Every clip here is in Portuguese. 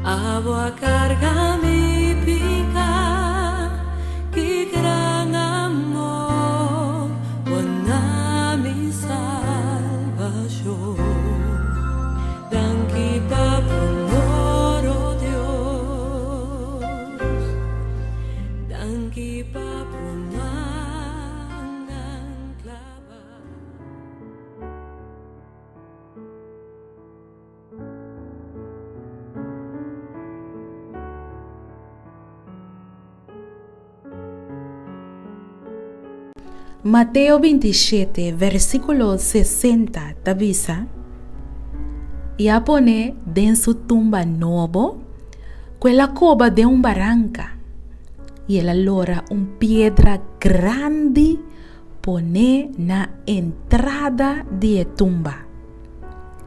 Agua carga mi pica, que gran amor, buena mi salvación. Danke pa amor, oh Dios, danke pa pumangan clava. Mateo 27, versículo 60, avisa: e a pone den su tumba novo, quella cova de un barranca, e ela lora piedra grande pone na entrada de tumba,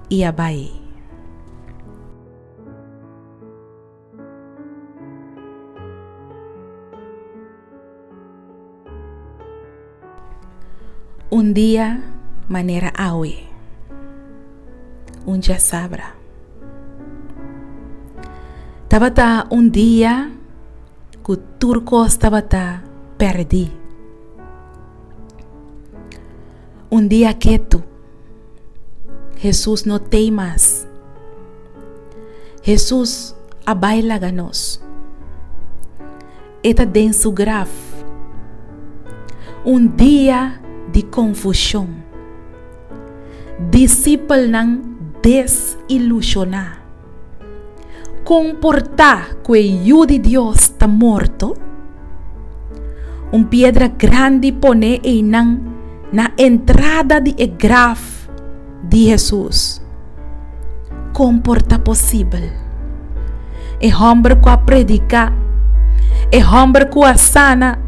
e a vai. Un día, manera awe, un ya sabra. Tabata un día, que turcos tabata perdi. Un día que tú, Jesús no temas. Jesús abaila ganos. Eta den su graf. Un día de confusão, discípulo não desilusionar, comportar que o de Deus está morto, pedra grande pone e na entrada de graf de Jesus, comporta possível, homem que a predicar, homem que a sana,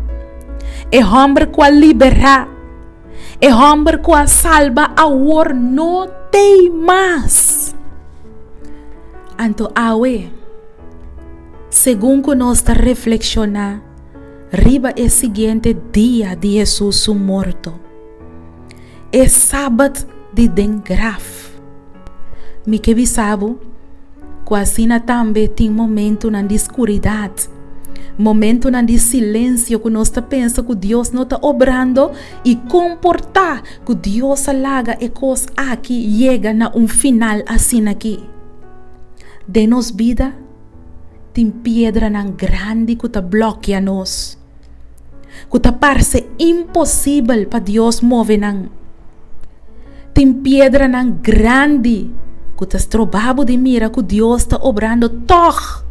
homem que a liberar, homem que a salva agora não tem mais. Então, segundo nós está reflexionar, riba é seguinte dia de Jesus morto. É sábado de dengraf. Me que sabe, quase também tem momento na escuridade. Momento de silêncio que nós pensa que Deus não está obrando e comportar que Deus alaga e coisa aqui chega na final assim aqui. De nos vida tem pedra nan grande que está bloqueia nós, que está parece impossível para Deus mover nan. Tem pedra nan grande que está trobado de mira que Deus está obrando toch.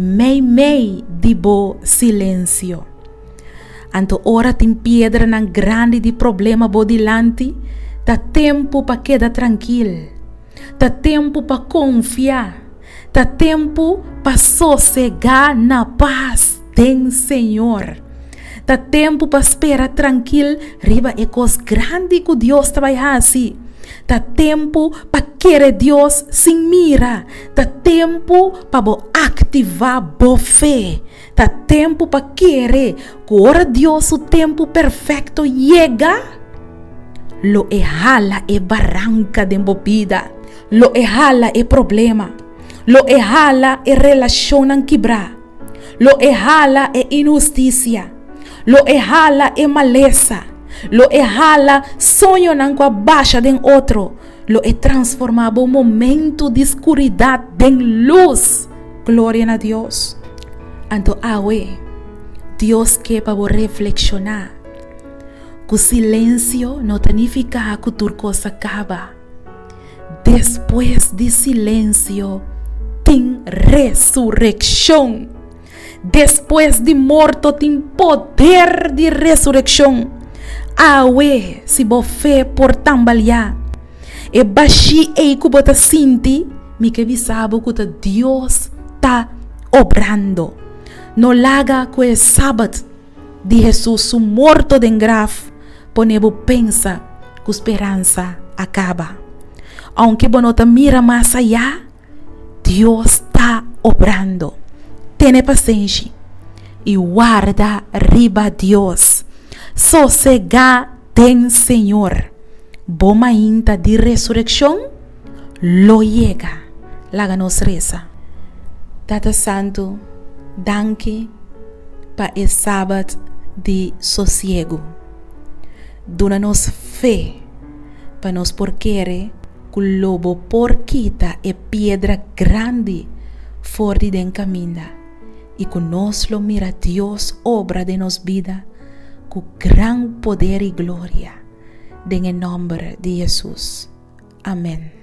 Mei de bo silêncio. Anto ora tem pedra nan grande de problema bo dilante, tá tempo para quedar tranquilo, tá tempo para confiar, tá tempo para sossegar na paz do Senhor, tá tempo para esperar tranquilo, riba é coisa grande que Deus trabalha assim. Tá tempo para querer Deus sem mira. Tá tempo para ativar boa fé. Tá tempo para querer que ora Deus o tempo perfeito chega. Lo errala é barranca de embobida. Lo errala é problema. Lo errala é relação quebrar. Lo errala é injustiça. Lo errala é maleza. Lo errala sonho não com a baixa de outro. Lo é transformado um momento de escuridão em luz. Glória a Deus. Então, Deus quer para reflexionar. Que o silêncio não significa que tudo coisa acaba. Depois de silêncio, tem ressurreição. Depois de morto, tem poder de ressurreição. Se você por tambalear, e baixi e que você sente, me que sabe que Deus está obrando. Não larga que é sábado de Jesus morto de graf, ponebo pensa que a esperança acaba. Aunque você não mira mais allá, Deus está obrando. Tenha paciência e guarda riba Deus. Sossegar tem Senhor. Boma ainda de ressurreição, lo llega. Laga nos reza. Tata Santo, danke para esse sábado de sossego. Dona-nos fé para nos porquerer que o lobo porquita é pedra grande fora de den caminho e que nós lo mira Deus obra de nos vida com gran poder e glória. En nome de Jesus. Amém.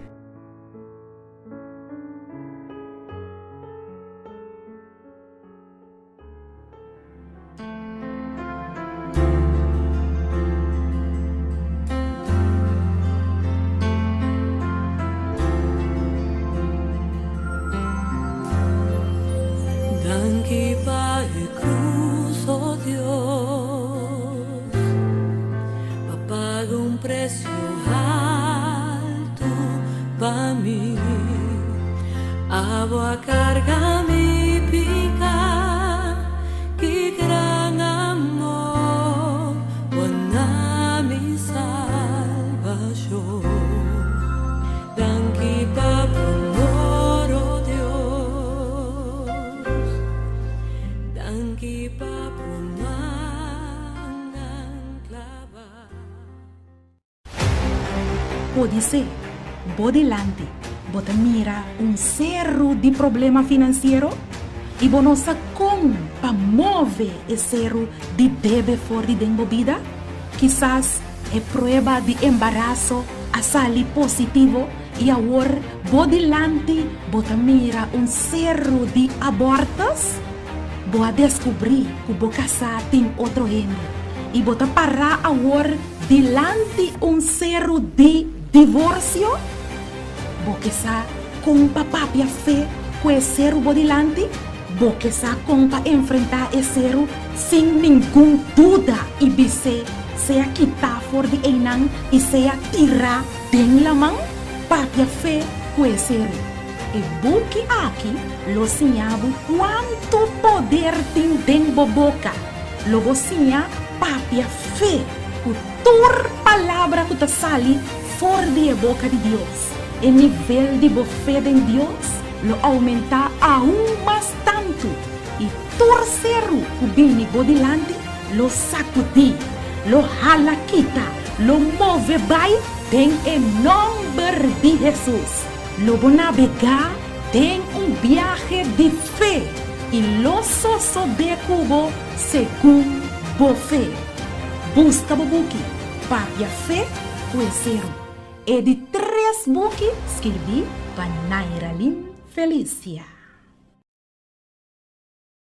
Danke Pai cruz, oh Dios, paga un precio alto para mí. A carga mi pica, que gran amor, buena mi salvación. Danke Papa, amor, oh Dios. Danke Papa, mangan clava. Pode ser, bodelante, bota mira cerro de problema financeiro e bonosa com para mover esse cerro de deve fora de vida. Quizás é prova de embaraço a sair positivo e agora bodelante bota mira cerro de abortos. Boa descobrir que o casar tem outro gente e bota parar agora delante cerro de divórcio. Porque sa com papá pia fé conhecer o bodelante, porque sa com para enfrentar esse cerro sem nenhum dúvida e bise seja quitar fora de enang e seja tirar den la mão, papia fé conhecer. E buque aqui lo sinhabo quanto poder tem den boboca. Logo sinha papia fé, o tur palavra que ta sali fora de boca de Deus. O nível de fé em Deus lo aumenta aún mais tanto e torcero o bem bodelante lo sacudi, lo hala quita, lo move vai tem em nome de Jesus. Lo vou navegar tem viaje de fé e lo soso de cubo segundo fé. Busca buki, papia fé, conheceram. E de 3 buques escrevi para Nairalin Felícia.